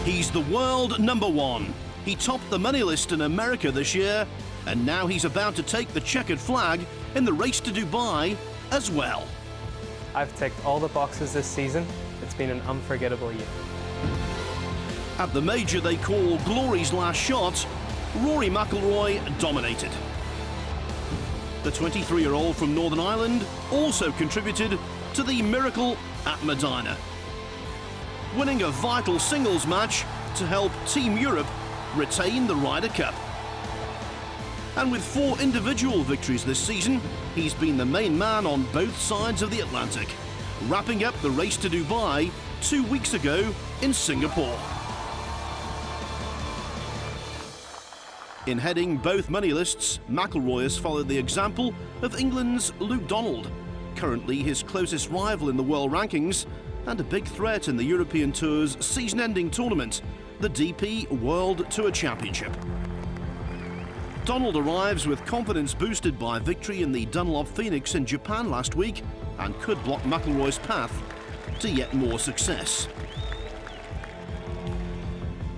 He's the world number one. He topped the money list in America this year, and now he's about to take the checkered flag in the race to Dubai as well. I've ticked all the boxes this season. It's been an unforgettable year. At the major they call Glory's last shot, Rory McIlroy dominated. The 23-year-old from Northern Ireland also contributed to the miracle at Medina, winning a vital singles match to help Team Europe retain the Ryder Cup. And with 4 individual victories this season, he's been the main man on both sides of the Atlantic, wrapping up the race to Dubai 2 weeks ago in Singapore. In heading both money lists, McIlroy has followed the example of England's Luke Donald, currently his closest rival in the world rankings and a big threat in the European Tour's season-ending tournament, the DP World Tour Championship. Donald arrives with confidence boosted by a victory in the Dunlop Phoenix in Japan last week and could block McIlroy's path to yet more success.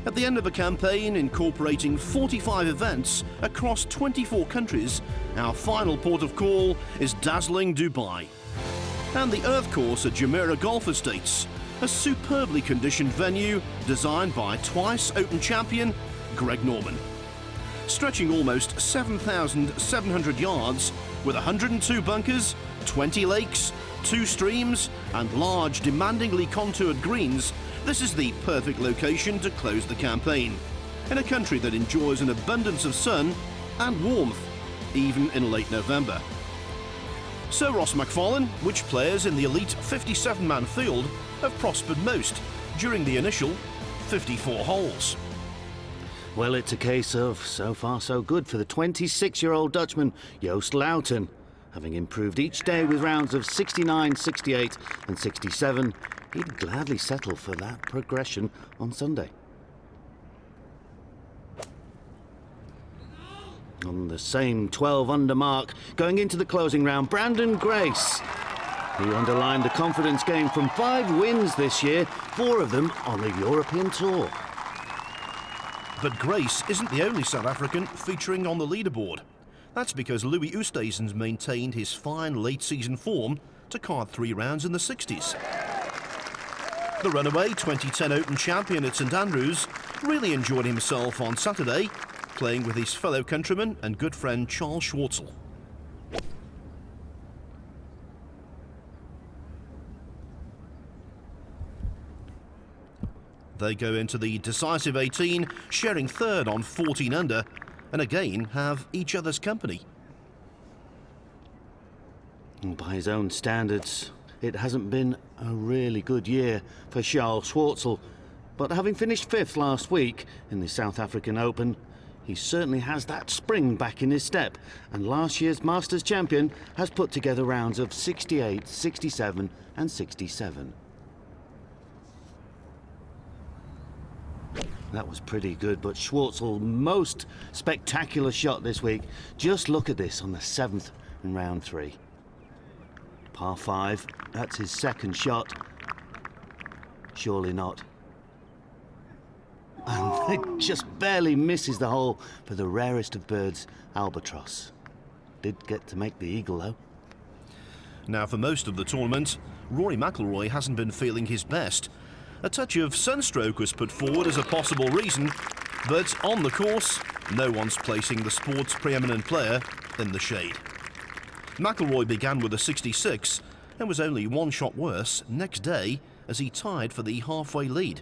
At the end of a campaign incorporating 45 events across 24 countries, our final port of call is dazzling Dubai. And the Earth Course at Jumeirah Golf Estates, a superbly conditioned venue designed by twice Open champion Greg Norman. Stretching almost 7,700 yards with 102 bunkers, 20 lakes, 2 streams and large demandingly contoured greens, this is the perfect location to close the campaign, in a country that enjoys an abundance of sun and warmth, even in late November. So Ross McFarlane, which players in the elite 57-man field have prospered most during the initial 54 holes? Well, it's a case of so far so good for the 26-year-old Dutchman Joost Luiten. Having improved each day with rounds of 69, 68 and 67, he'd gladly settle for that progression on Sunday. On the same 12 under mark, going into the closing round, Brandon Grace. He underlined the confidence gained from 5 wins this year, 4 of them on the European Tour. But Grace isn't the only South African featuring on the leaderboard. That's because Louis Oosthuizen's maintained his fine late-season form to card 3 rounds in the 60s. The runaway 2010 Open champion at St Andrews really enjoyed himself on Saturday, playing with his fellow countryman and good friend Charles Schwartzel. They go into the decisive 18, sharing third on 14 under, and again have each other's company. By his own standards, it hasn't been a really good year for Charles Schwartzel, but having finished 5th last week in the South African Open, he certainly has that spring back in his step, and last year's Masters champion has put together rounds of 68, 67 and 67. That was pretty good, but Schwartzel's most spectacular shot this week. Just look at this on the 7th in round 3. Par 5, that's his second shot. Surely not. And it just barely misses the hole for the rarest of birds, albatross. Did get to make the eagle, though. Now, for most of the tournament, Rory McIlroy hasn't been feeling his best. A touch of sunstroke was put forward as a possible reason, but on the course, no one's placing the sport's preeminent player in the shade. McIlroy began with a 66 and was only 1 shot worse next day as he tied for the halfway lead.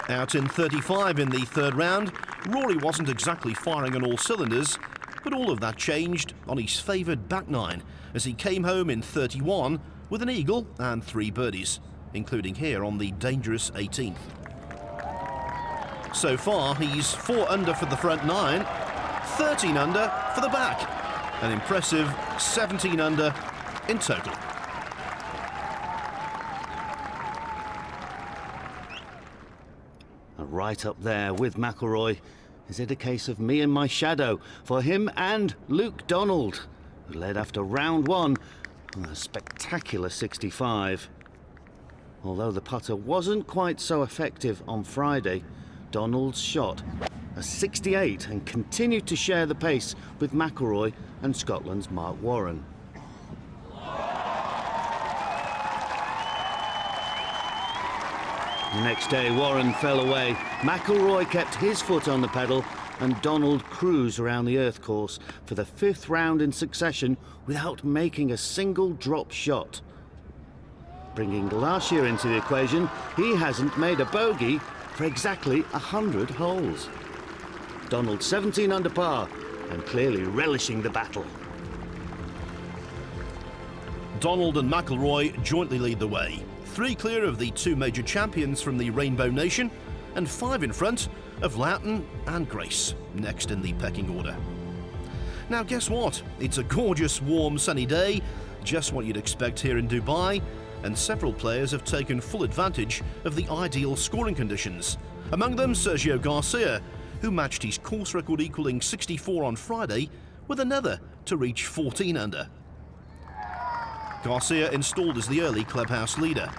Out in 35 in the 3rd round, Rory wasn't exactly firing on all cylinders, but all of that changed on his favoured back 9 as he came home in 31 with an eagle and 3 birdies, including here on the dangerous 18th. So far, he's 4 under for the front 9, 13 under for the back, an impressive 17 under in total. Right up there with McIlroy. Is it a case of me and my shadow for him and Luke Donald, who led after round one on a spectacular 65. Although the putter wasn't quite so effective on Friday, Donald's shot a 68 and continued to share the pace with McIlroy and Scotland's Mark Warren. The next day, Warren fell away. McIlroy kept his foot on the pedal and Donald cruised around the earth course for the 5th round in succession without making a single drop shot. Bringing last year into the equation, he hasn't made a bogey for exactly 100 holes. Donald 17 under par and clearly relishing the battle. Donald and McIlroy jointly lead the way. 3 clear of the 2 major champions from the Rainbow Nation and 5 in front of Loughton and Grace, next in the pecking order. Now guess what? It's a gorgeous, warm, sunny day, just what you'd expect here in Dubai, and several players have taken full advantage of the ideal scoring conditions. Among them, Sergio Garcia, who matched his course record equaling 64 on Friday with another to reach 14 under. Garcia installed as the early clubhouse leader.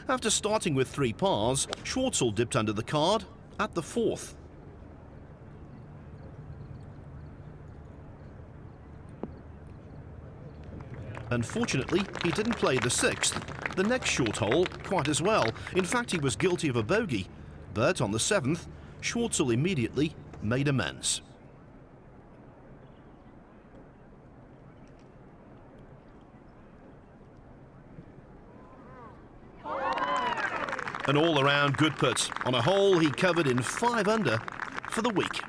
After starting with 3 pars, Schwartzel dipped under the card at the 4th. Unfortunately, he didn't play the 6th, the next short hole, quite as well. In fact, he was guilty of a bogey. But on the 7th, Schwartzel immediately made amends. An all-around good putt on a hole he covered in 5 under for the week.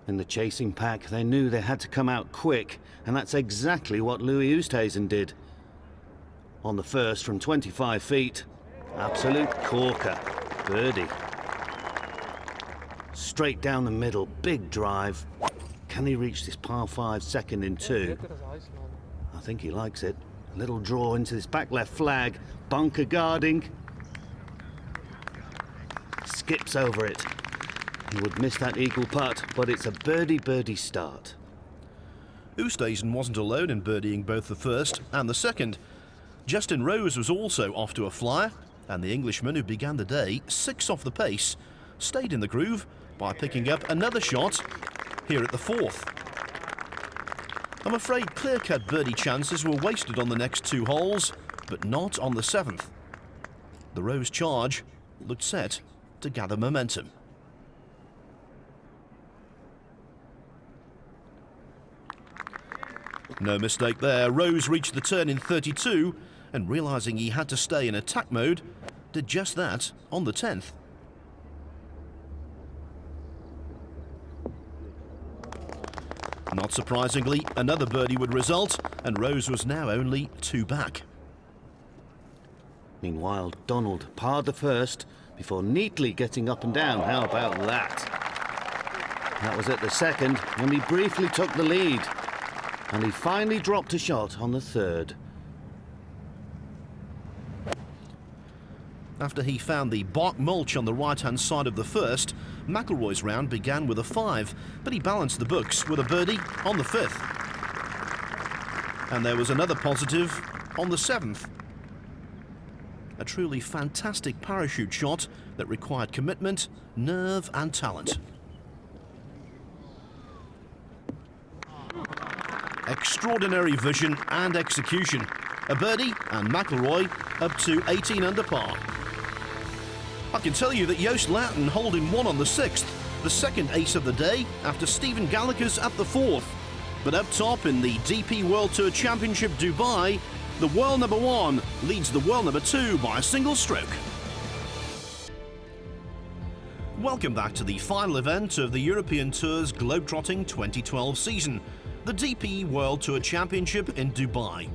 In the chasing pack, they knew they had to come out quick, and that's exactly what Louis Oosthuizen did. On the first from 25 feet, absolute corker, birdie. Straight down the middle, big drive. Can he reach this par 5 second in 2? I think he likes it. A little draw into this back left flag, bunker guarding. Skips over it. He would miss that eagle putt, but it's a birdie start. Oosthuizen wasn't alone in birdieing both the first and the second. Justin Rose was also off to a flyer, and the Englishman, who began the day 6 off the pace, stayed in the groove by picking up another shot here at the 4th. I'm afraid clear-cut birdie chances were wasted on the next 2 holes, but not on the 7th. The Rose charge looked set to gather momentum. No mistake there. Rose reached the turn in 32 and, realising he had to stay in attack mode, did just that on the 10th. Not surprisingly, another birdie would result, and Rose was now only 2 back. Meanwhile, Donald parred the first before neatly getting up and down. How about that? That was at the second when he briefly took the lead, and he finally dropped a shot on the 3rd. After he found the bark mulch on the right-hand side of the first, McIlroy's round began with a 5, but he balanced the books with a birdie on the 5th. And there was another positive on the 7th. A truly fantastic parachute shot that required commitment, nerve and talent. Extraordinary vision and execution. A birdie and McIlroy up to 18 under par. I can tell you that Joost Loughton holed in 1 on the 6th, the second ace of the day after Stephen Gallagher's at the 4th. But up top in the DP World Tour Championship Dubai, the world number 1 leads the world number 2 by a single stroke. Welcome back to the final event of the European Tour's Globetrotting 2012 season, the DP World Tour Championship in Dubai.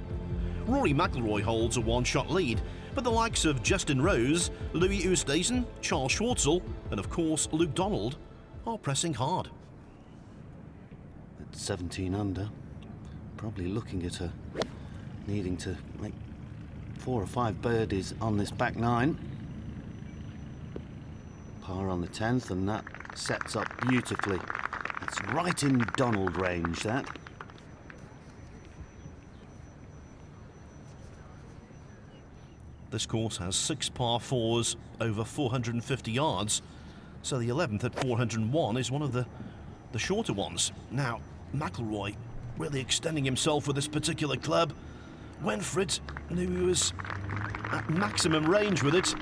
Rory McIlroy holds a 1-shot lead, but the likes of Justin Rose, Louis Oosthuizen, Charles Schwartzel, and of course Luke Donald are pressing hard. At 17 under, probably looking at needing to make 4 or 5 birdies on this back 9. Par on the 10th, and that sets up beautifully It's right in Donald range, that. This course has 6 par 4s over 450 yards, so the 11th at 401 is one of the shorter ones. Now, McIlroy really extending himself with this particular club. Went for it, knew he was at maximum range with it.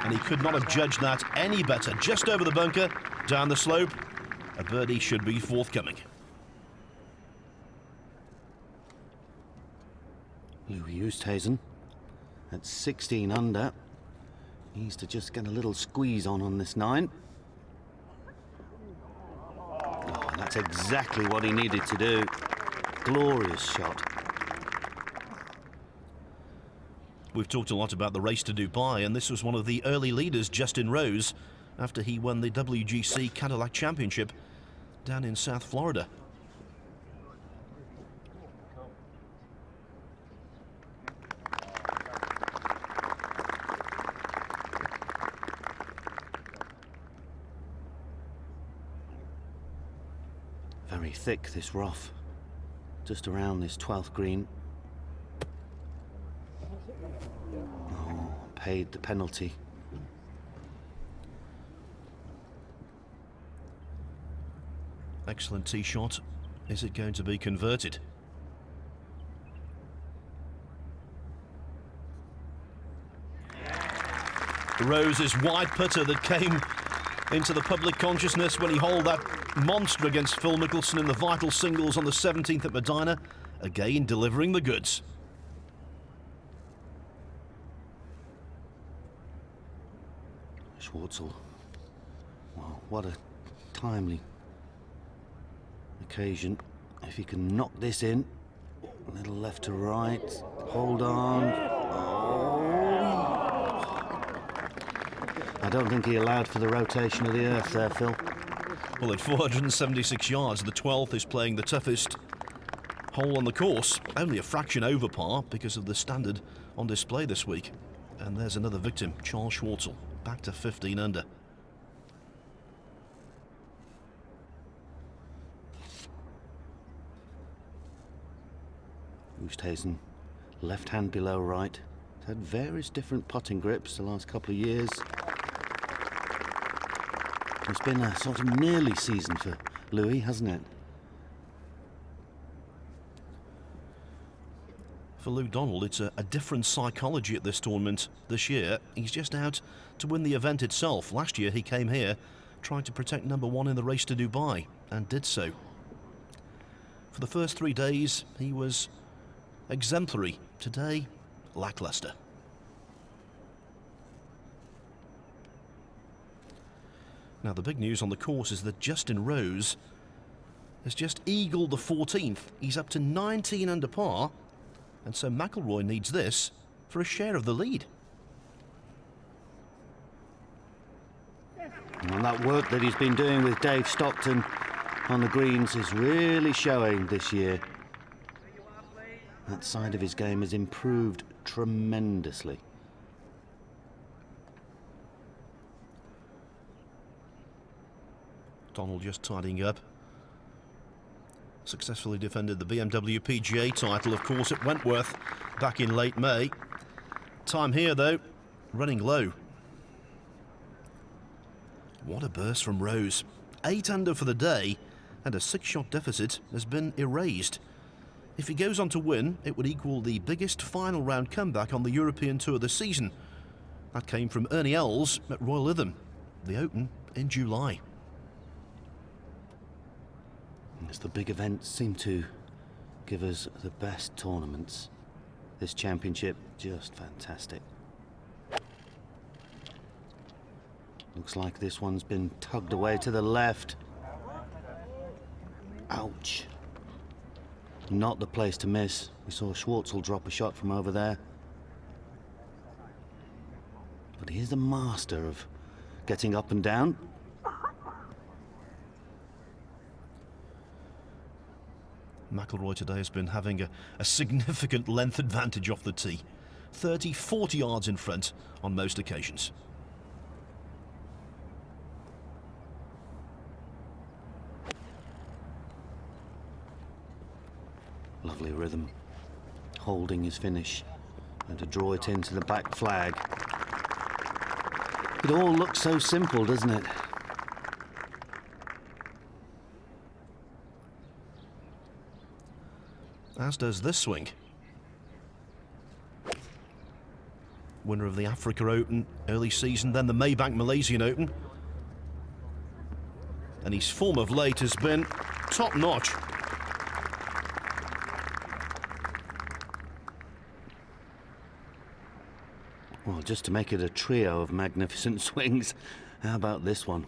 And he could not have judged that any better. Just over the bunker, down the slope. A birdie should be forthcoming. Louis Oosthuizen at 16 under. Needs to just get a little squeeze on this 9. Oh, that's exactly what he needed to do. Glorious shot. We've talked a lot about the race to Dubai, and this was one of the early leaders, Justin Rose, after he won the WGC Cadillac Championship down in South Florida. Very thick, this rough. Just around this 12th green. Oh, paid the penalty. Excellent tee shot. Is it going to be converted? Rose's wide putter that came into the public consciousness when he holed that monster against Phil Mickelson in the vital singles on the 17th at Medina, again delivering the goods. Schwartzel. Wow, what a timely occasion. If he can knock this in, a little left to right, hold on. Oh. I don't think he allowed for the rotation of the earth there, Phil. Well, at 476 yards, the 12th is playing the toughest hole on the course. Only a fraction over par because of the standard on display this week. And there's another victim, Charles Schwartzel, back to 15 under. Oosthuizen, left hand below right. He's had various different putting grips the last couple of years. It's been a sort of nearly season for Louis, hasn't it? For Lou Donald, it's a different psychology at this tournament this year. He's just out to win the event itself. Last year he came here trying to protect number 1 in the race to Dubai, and did so. For the first 3 days he was exemplary. Today, lackluster. Now, the big news on the course is that Justin Rose has just eagled the 14th. He's up to 19 under par, and so McIlroy needs this for a share of the lead. And that work that he's been doing with Dave Stockton on the greens is really showing this year. That side of his game has improved tremendously. Donald just tidying up. Successfully defended the BMW PGA title, of course, at Wentworth back in late May. Time here, though, running low. What a burst from Rose. 8 under for the day, and a 6-shot deficit has been erased. If he goes on to win, it would equal the biggest final round comeback on the European Tour this season. That came from Ernie Els at Royal Lytham, the Open in July. As the big events seem to give us the best tournaments, this championship just fantastic. Looks like this one's been tugged away to the left. Ouch. Not the place to miss. We saw Schwartzel drop a shot from over there. But he's a master of getting up and down. McIlroy today has been having a significant length advantage off the tee. 30, 40 yards in front on most occasions. Lovely rhythm, holding his finish and to draw it into the back flag. It all looks so simple, doesn't it? As does this swing. Winner of the Africa Open early season, then the Maybank Malaysian Open. And his form of late has been top-notch. Well, just to make it a trio of magnificent swings, how about this one?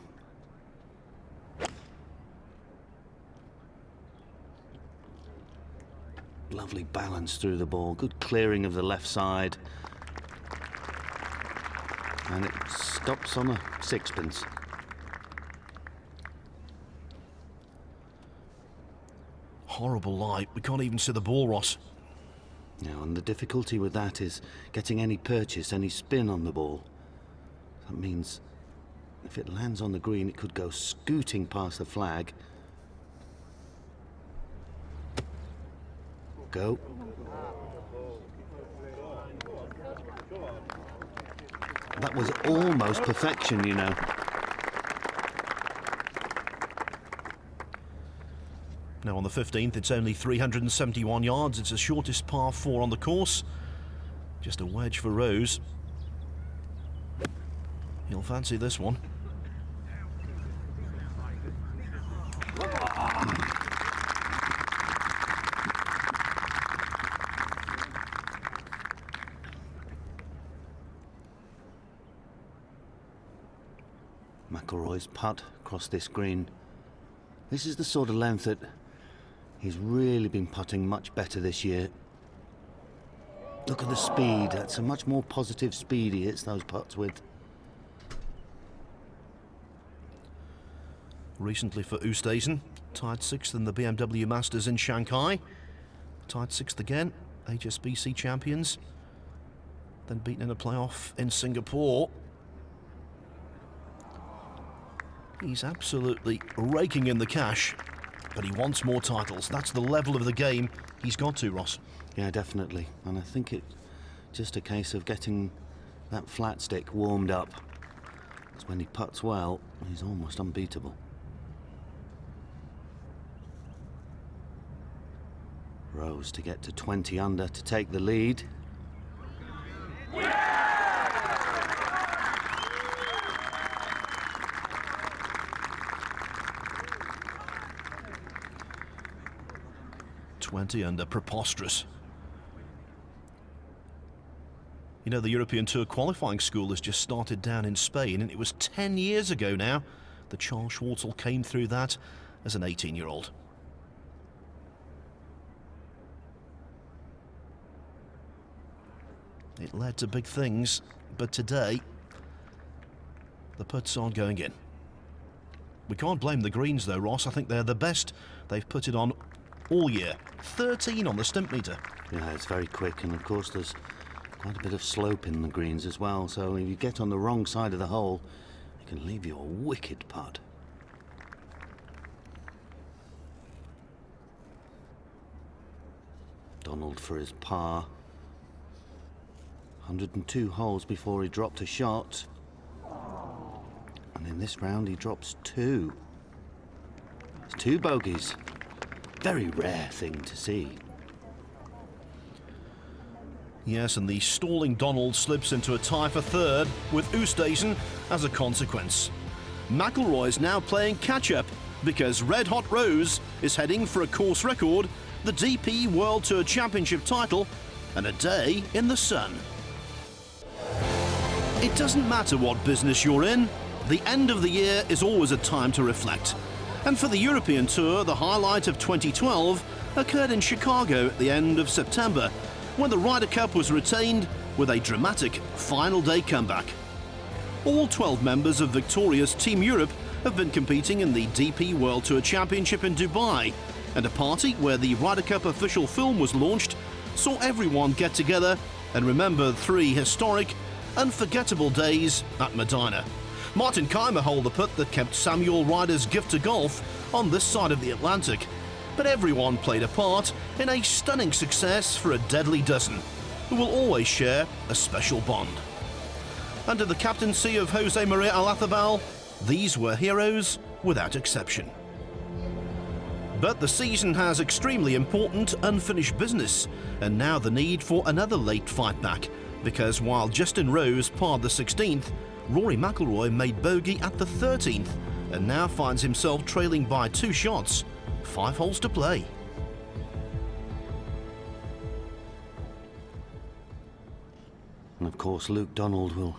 Lovely balance through the ball, good clearing of the left side. And it stops on a sixpence. Horrible light, we can't even see the ball, Ross. Now, and the difficulty with that is getting any purchase, any spin on the ball. That means if it lands on the green, it could go scooting past the flag. Go. That was almost perfection, you know. Now on the 15th, it's only 371 yards. It's the shortest par 4 on the course. Just a wedge for Rose. He'll fancy this one. McIlroy's putt across this green. This is the sort of length that he's really been putting much better this year. Look at the speed. That's a much more positive speed he hits those putts with. Recently for Oosthuizen, tied 6th in the BMW Masters in Shanghai. Tied 6th again, HSBC champions. Then beaten in a playoff in Singapore. He's absolutely raking in the cash, but he wants more titles. That's the level of the game he's got to, Ross. Yeah, definitely. And I think it's just a case of getting that flat stick warmed up. Because when he putts well, he's almost unbeatable. Rose to get to 20 under to take the lead. Yeah! 20 under, preposterous. You know, the European Tour qualifying school has just started down in Spain, and it was 10 years ago now that Charles Schwartzel came through that as an 18-year-old. It led to big things, but today the putts aren't going in. We can't blame the greens though, Ross. I think they're the best they've put it on all year. 13 on the stimp meter. Yeah, it's very quick, and of course there's quite a bit of slope in the greens as well, so if you get on the wrong side of the hole, it can leave you a wicked putt. Donald for his par. 102 holes before he dropped a shot. And in this round he drops 2. It's 2 bogeys. Very rare thing to see. Yes, and the stalling Donald slips into a tie for third with Oosthuizen as a consequence. McIlroy's now playing catch-up because Red Hot Rose is heading for a course record, the DP World Tour Championship title, and a day in the sun. It doesn't matter what business you're in, the end of the year is always a time to reflect. And for the European Tour, the highlight of 2012 occurred in Chicago at the end of September, when the Ryder Cup was retained with a dramatic final day comeback. All 12 members of Victoria's Team Europe have been competing in the DP World Tour Championship in Dubai, and a party where the Ryder Cup official film was launched saw everyone get together and remember 3 historic, unforgettable days at Medina. Martin Keimer holed the putt that kept Samuel Ryder's gift to golf on this side of the Atlantic. but everyone played a part in a stunning success for a deadly dozen, who will always share a special bond. Under the captaincy of Jose Maria Olazábal, these were heroes without exception. But the season has extremely important unfinished business, and now the need for another late fight back, because while Justin Rose parred the 16th, Rory McIlroy made bogey at the 13th, and now finds himself trailing by 2 shots, 5 holes to play. And of course Luke Donald will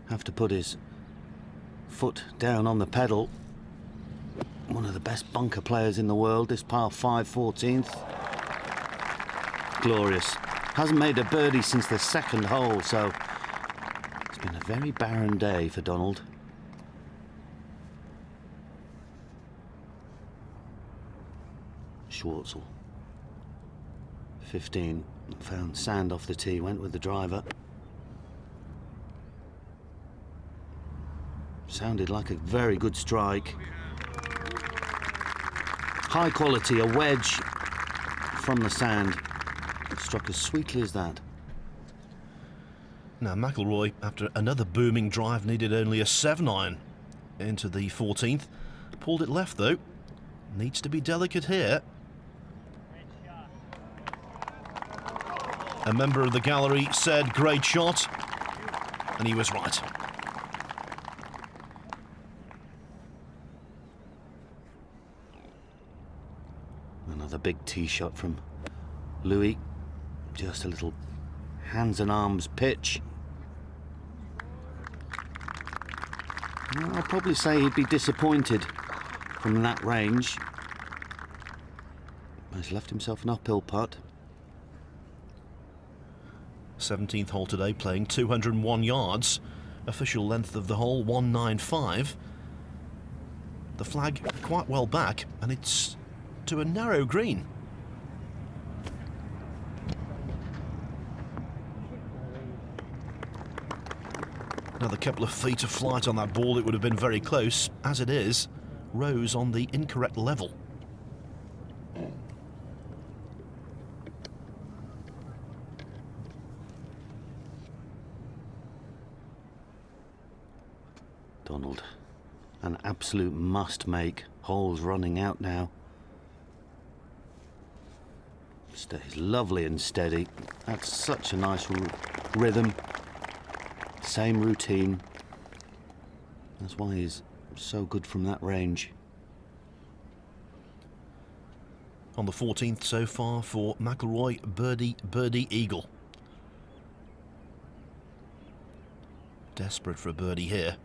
have to put his foot down on the pedal. One of the best bunker players in the world, this par 5 14th. Glorious. Hasn't made a birdie since the 2nd hole, so it's been a very barren day for Donald. Schwartzel. 15. Found sand off the tee, went with the driver. Sounded like a very good strike. High quality, a wedge from the sand. It struck as sweetly as that. Now McIlroy, after another booming drive, needed only a 7-iron into the 14th. Pulled it left though. Needs to be delicate here. A member of the gallery said great shot, and he was right. Another big tee shot from Louis. Just a little hands and arms pitch. Well, I'll probably say he'd be disappointed from that range. He's left himself an uphill putt. 17th hole today, playing 201 yards. Official length of the hole 195. The flag quite well back, and it's to a narrow green. Another couple of feet of flight on that ball, it would have been very close. As it is, Rose on the incorrect level. Donald, an absolute must-make. Hole's running out now. Stays lovely and steady. That's such a nice rhythm. Same routine. That's why he's so good from that range. On the 14th so far for McIlroy, birdie, birdie, eagle. Desperate for a birdie here.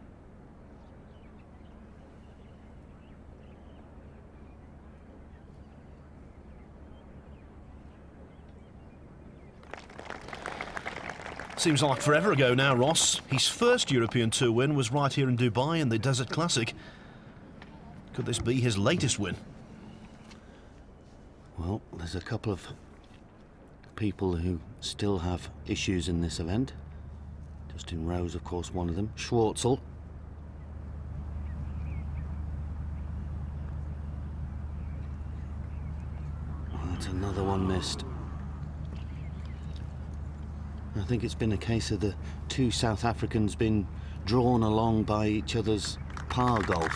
Seems like forever ago now, Ross. His first European Tour win was right here in Dubai in the Desert Classic. Could this be his latest win? Well, there's a couple of people who still have issues in this event. Justin Rose, of course, one of them. Schwartzel. Oh, that's another one missed. I think it's been a case of the two South Africans being drawn along by each other's par golf.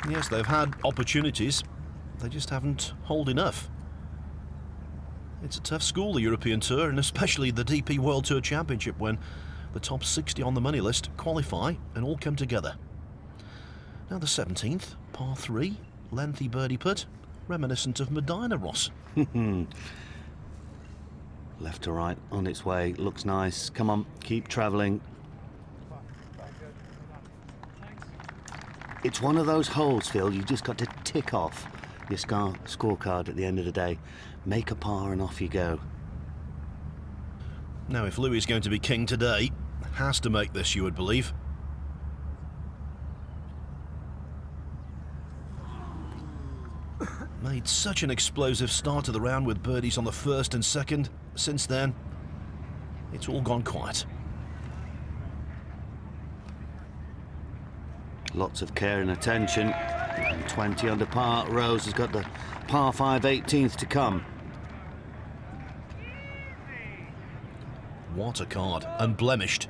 Yes, they've had opportunities. They just haven't holed enough. It's a tough school, the European Tour, and especially the DP World Tour Championship, when the top 60 on the money list qualify and all come together. Now the 17th, par 3, lengthy birdie putt, reminiscent of Medina, Ross. Left to right, on its way, looks nice. Come on, keep travelling. It's one of those holes, Phil, you just got to tick off your scorecard at the end of the day. Make a par and off you go. Now, if Louis is going to be king today, has to make this, you would believe. Made such an explosive start to the round with birdies on the first and second. Since then, it's all gone quiet. Lots of care and attention. 20 under par. Rose has got the par 5 18th to come. What a card, unblemished.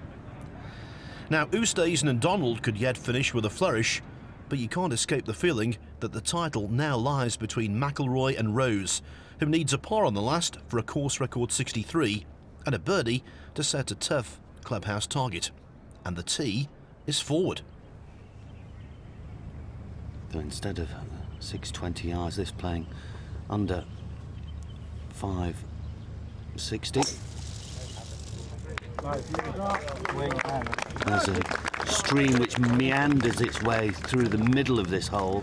Now, Oosthuizen and Donald could yet finish with a flourish, but you can't escape the feeling that the title now lies between McIlroy and Rose, who needs a par on the last for a course record 63 and a birdie to set a tough clubhouse target. And the tee is forward. So instead of 620 yards, this playing under 560. There's a stream which meanders its way through the middle of this hole.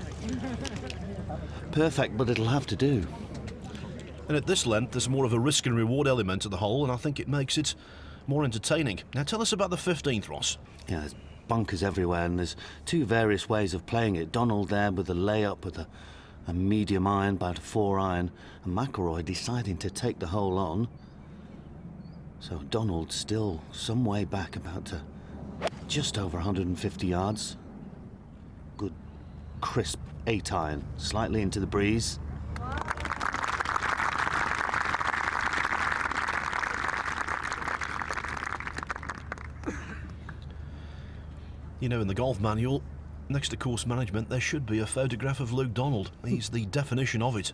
Perfect, but it'll have to do. And at this length, there's more of a risk and reward element to the hole, and I think it makes it more entertaining. Now tell us about the 15th, Ross. Yeah, there's bunkers everywhere, and there's two various ways of playing it. Donald there with a layup with a medium iron, about a 4 iron, and McIlroy deciding to take the hole on. So Donald still some way back, about to just over 150 yards. Good crisp 8 iron, slightly into the breeze. You know, in the golf manual, next to course management, there should be a photograph of Luke Donald. He's the definition of it.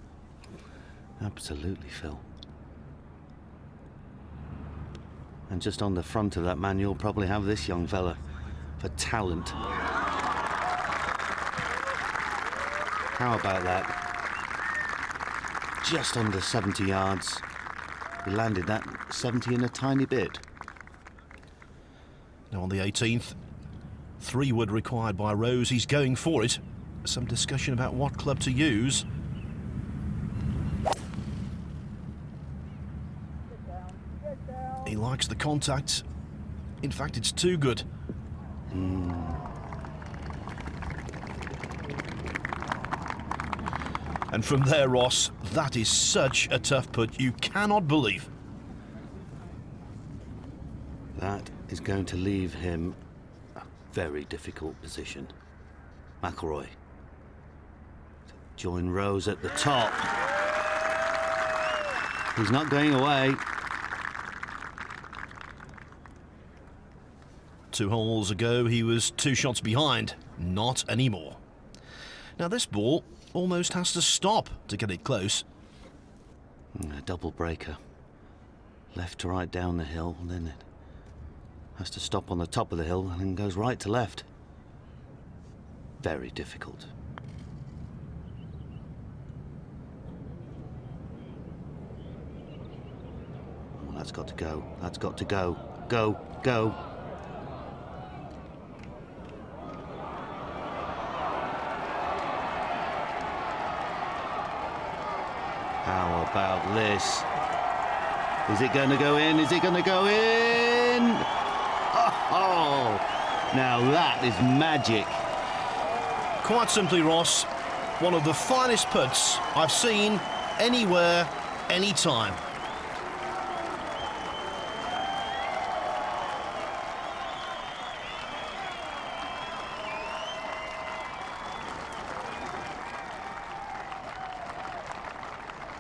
Absolutely, Phil. And just on the front of that manual, probably have this young fella for talent. How about that? Just under 70 yards. He landed that 70 in a tiny bit. Now on the 18th, 3 wood required by Rose. He's going for it. Some discussion about what club to use. He likes the contact. In fact, it's too good. And from there, Ross, that is such a tough putt you cannot believe. That is going to leave him a very difficult position. McIlroy to join Rose at the top. He's not going away. 2 holes ago, he was 2 shots behind. Not anymore. Now this ball almost has to stop to get it close. A double breaker. Left to right down the hill, and then it has to stop on the top of the hill and then goes right to left. Very difficult. Oh, that's got to go. That's got to go. Go, go. How about this? Is it going to go in? Is it going to go in? Oh, now that is magic. Quite simply, Ross, one of the finest putts I've seen anywhere, anytime.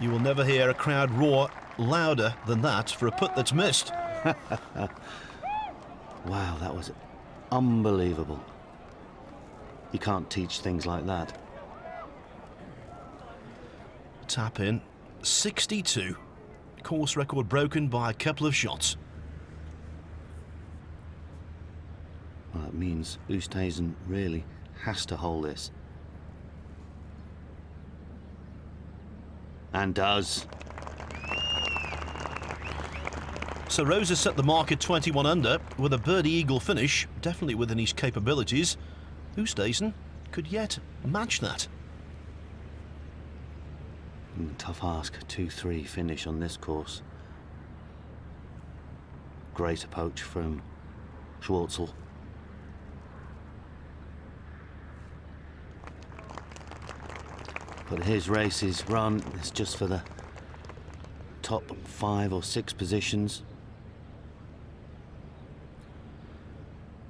You will never hear a crowd roar louder than that for a putt that's missed. Wow, that was unbelievable. You can't teach things like that. Tap in, 62. Course record broken by a couple of shots. Well, that means Oosthuizen really has to hold this. And does. So Rose has set the mark at 21 under with a birdie eagle finish, definitely within his capabilities. Oosthuizen could yet match that. Tough ask, 2-3 finish on this course. Great approach from Schwartzel. But his race's run is just for the top 5 or 6 positions.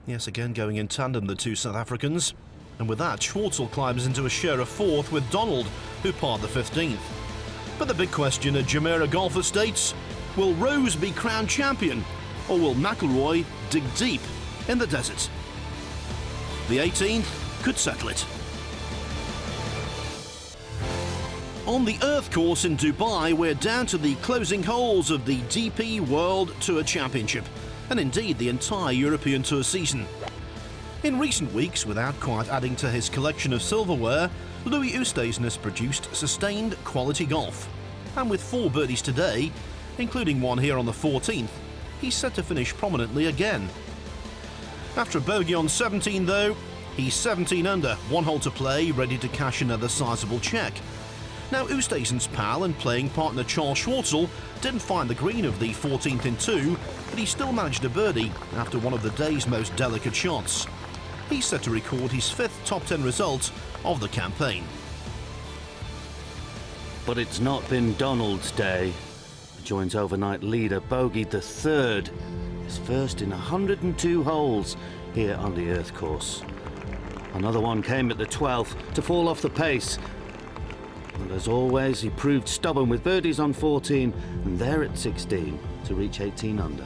Yes, again going in tandem, the two South Africans. And with that, Schwartzel climbs into a share of 4th with Donald, who parred the 15th. But the big question at Jumeirah Golf Estates, will Rose be crowned champion, or will McIlroy dig deep in the desert? The 18th could settle it. On the Earth course in Dubai, we're down to the closing holes of the DP World Tour Championship, and indeed the entire European Tour season. In recent weeks, without quite adding to his collection of silverware, Louis Oosthuizen has produced sustained quality golf. And with 4 birdies today, including one here on the 14th, he's set to finish prominently again. After a bogey on 17 though, he's 17 under, 1 hole to play, ready to cash another sizable check. Now, Oosthuizen's pal and playing partner Charles Schwartzel didn't find the green of the 14th in 2, but he still managed a birdie after one of the day's most delicate shots. He's set to record his 5th top 10 result of the campaign. But it's not been Donald's day. The joint's overnight leader bogeyed the 3rd, his first in 102 holes here on the Earth course. Another one came at the 12th to fall off the pace. And as always, he proved stubborn with birdies on 14 and there at 16 to reach 18 under.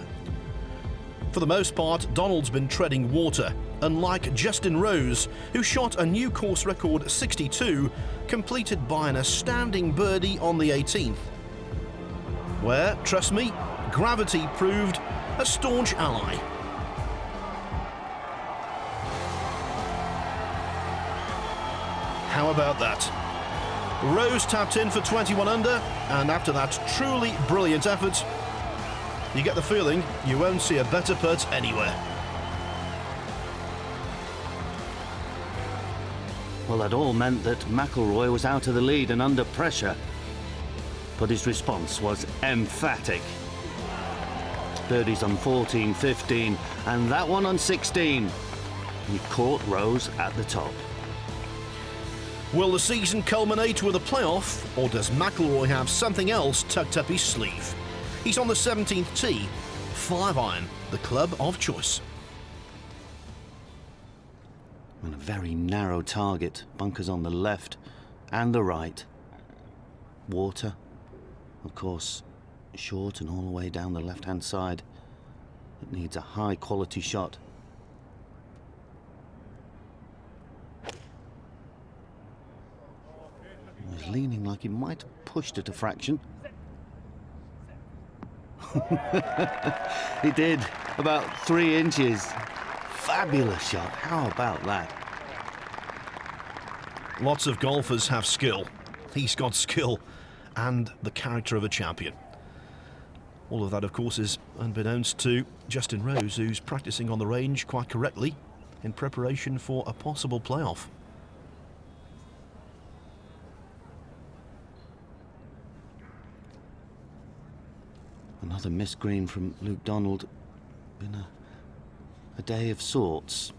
For the most part, Donald's been treading water, unlike Justin Rose, who shot a new course record 62, completed by an astounding birdie on the 18th. Where, trust me, gravity proved a staunch ally. How about that? Rose tapped in for 21 under, and after that truly brilliant effort, you get the feeling you won't see a better putt anywhere. Well, that all meant that McIlroy was out of the lead and under pressure. But his response was emphatic. Birdies on 14, 15, and that one on 16. He caught Rose at the top. Will the season culminate with a playoff, or does McIlroy have something else tucked up his sleeve? He's on the 17th tee, 5-iron, the club of choice. And a very narrow target, bunkers on the left and the right. Water, of course, short and all the way down the left-hand side. It needs a high-quality shot. He was leaning like he might have pushed it a fraction. He did, about 3 inches. Fabulous shot, how about that? Lots of golfers have skill. He's got skill and the character of a champion. All of that, of course, is unbeknownst to Justin Rose, who's practicing on the range quite correctly in preparation for a possible playoff. Another missed green from Luke Donald. Been a day of sorts.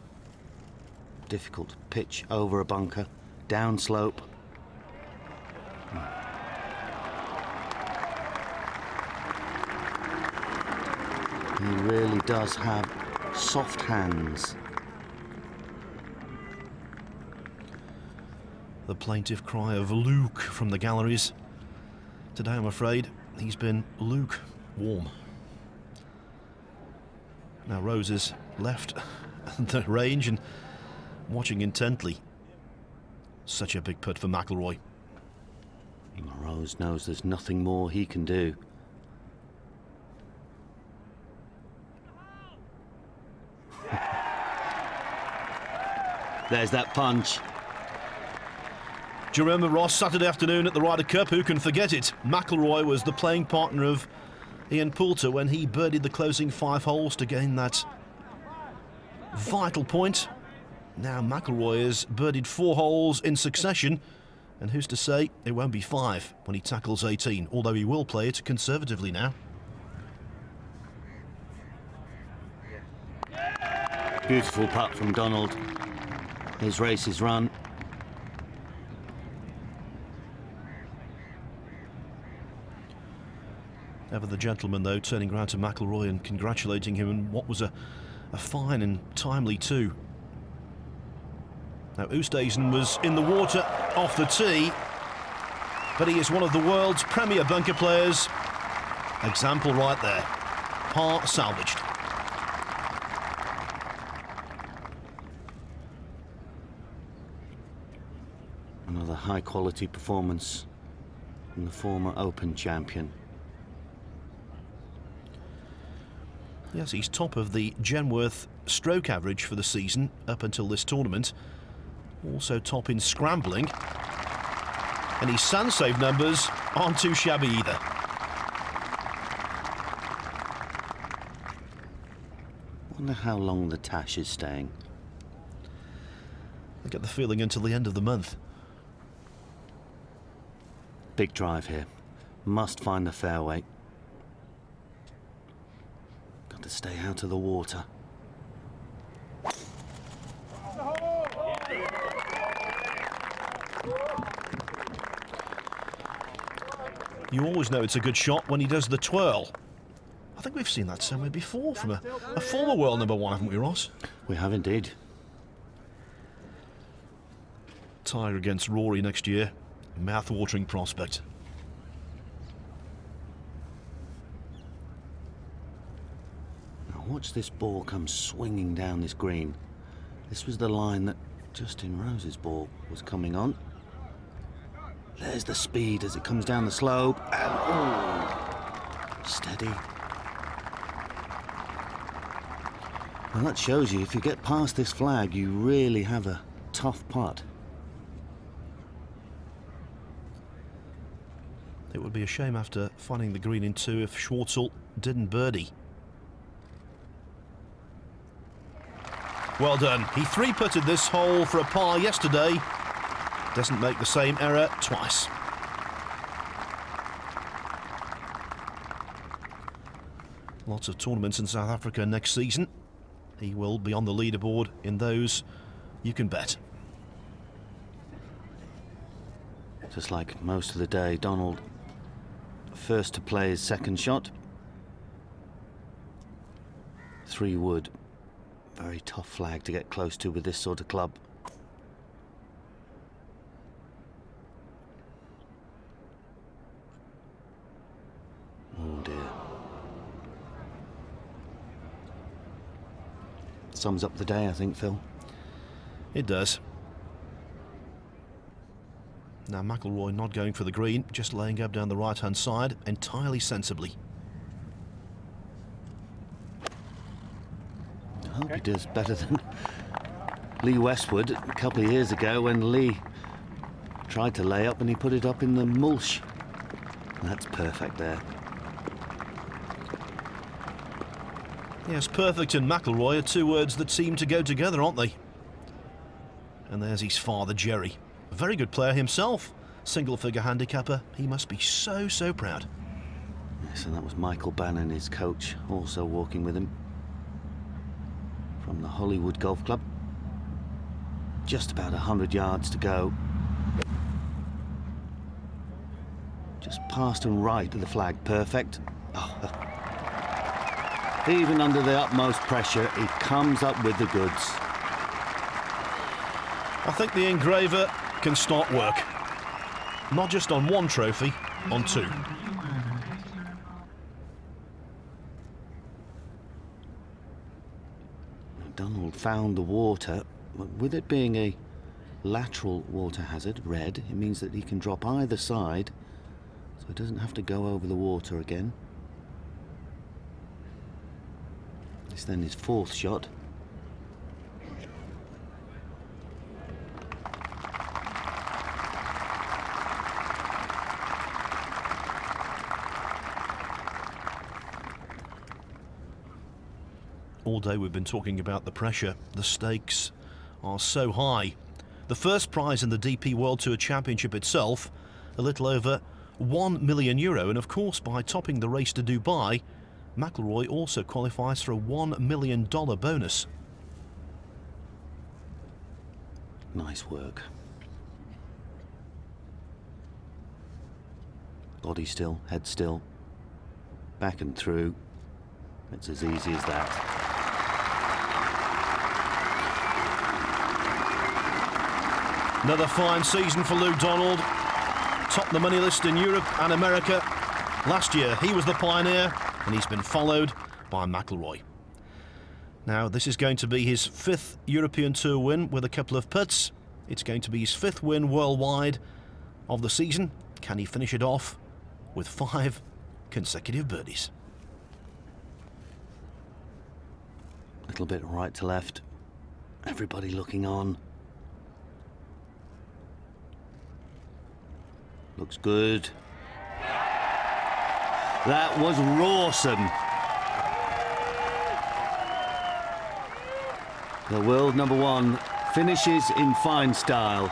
Difficult pitch over a bunker, downslope. He really does have soft hands. The plaintive cry of Luke from the galleries. Today, I'm afraid, he's been lukewarm. Now Rose is left the range and watching intently. Such a big putt for McIlroy. Rose knows there's nothing more he can do. There's that punch. Do you remember, Ross, Saturday afternoon at the Ryder Cup? Who can forget it? McIlroy was the playing partner of Ian Poulter when he birdied the closing 5 holes to gain that vital point. Now McIlroy has birdied 4 holes in succession, and who's to say it won't be 5 when he tackles 18, although he will play it conservatively now. Beautiful putt from Donald. His race is run. Ever the gentleman, though, turning round to McIlroy and congratulating him on what was a fine and timely 2. Now, Oosthuizen was in the water off the tee, but he is one of the world's premier bunker players. Example right there. Par salvaged. Another high-quality performance from the former Open champion. Yes, he's top of the Genworth stroke average for the season up until this tournament. Also top in scrambling. And his sun save numbers aren't too shabby either. Wonder how long the Tash is staying. I get the feeling until the end of the month. Big drive here. Must find the fairway. Got to stay out of the water. You always know it's a good shot when he does the twirl. I think we've seen that somewhere before from a former world number one, haven't we, Ross? We have indeed. Tiger against Rory next year. Mouth-watering prospect. Now watch this ball come swinging down this green. This was the line that Justin Rose's ball was coming on. There's the speed as it comes down the slope, and oh, steady. Well, that shows you if you get past this flag, you really have a tough putt. It would be a shame after finding the green in two if Schwartzel didn't birdie. Well done. He three-putted this hole for a par yesterday. Doesn't make the same error twice. Lots of tournaments in South Africa next season. He will be on the leaderboard in those, you can bet. Just like most of the day, Donald first to play his second shot. 3 wood. Very tough flag to get close to with this sort of club. Oh dear. Sums up the day, I think, Phil. It does. Now McIlroy not going for the green, just laying up down the right-hand side, entirely sensibly. I hope he does better than Lee Westwood a couple of years ago when Lee tried to lay up and he put it up in the mulch. That's perfect there. Yes, perfect and McIlroy are two words that seem to go together, aren't they? And there's his father, Jerry. A very good player himself. Single-figure handicapper. He must be so, so proud. Yes, and that was Michael Bannon, his coach, also walking with him. From the Hollywood Golf Club. Just about 100 yards to go. Just past and right of the flag. Perfect. Oh. Even under the utmost pressure, he comes up with the goods. I think the engraver can start work. Not just on one trophy, on two. Donald found the water. With it being a lateral water hazard, red, it means that he can drop either side, so he doesn't have to go over the water again. This then his fourth shot. All day we've been talking about the pressure. The stakes are so high. The first prize in the DP World Tour Championship itself, a little over €1 million, and of course by topping the race to Dubai, McIlroy also qualifies for a $1 million bonus. Nice work. Body still, head still. Back and through. It's as easy as that. Another fine season for Lou Donald. Topped the money list in Europe and America. Last year, he was the pioneer, and he's been followed by McIlroy. Now, this is going to be his 5th European Tour win with a couple of putts. It's going to be his 5th win worldwide of the season. Can he finish it off with 5 consecutive birdies? Little bit right to left. Everybody looking on. Looks good. That was awesome. The world #1 finishes in fine style.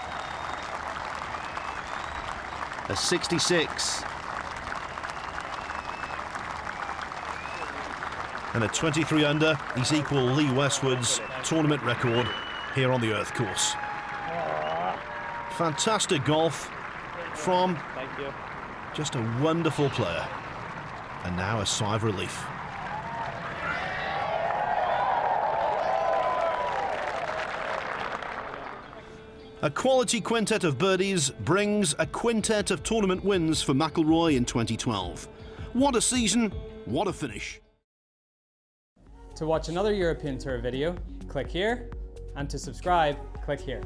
A 66. And at 23 under, he's equal Lee Westwood's tournament record here on the Earth course. Fantastic golf from just a wonderful player. And now a sigh of relief. A quality quintet of birdies brings a quintet of tournament wins for McIlroy in 2012. What a season, what a finish. To watch another European Tour video, click here, and to subscribe, click here.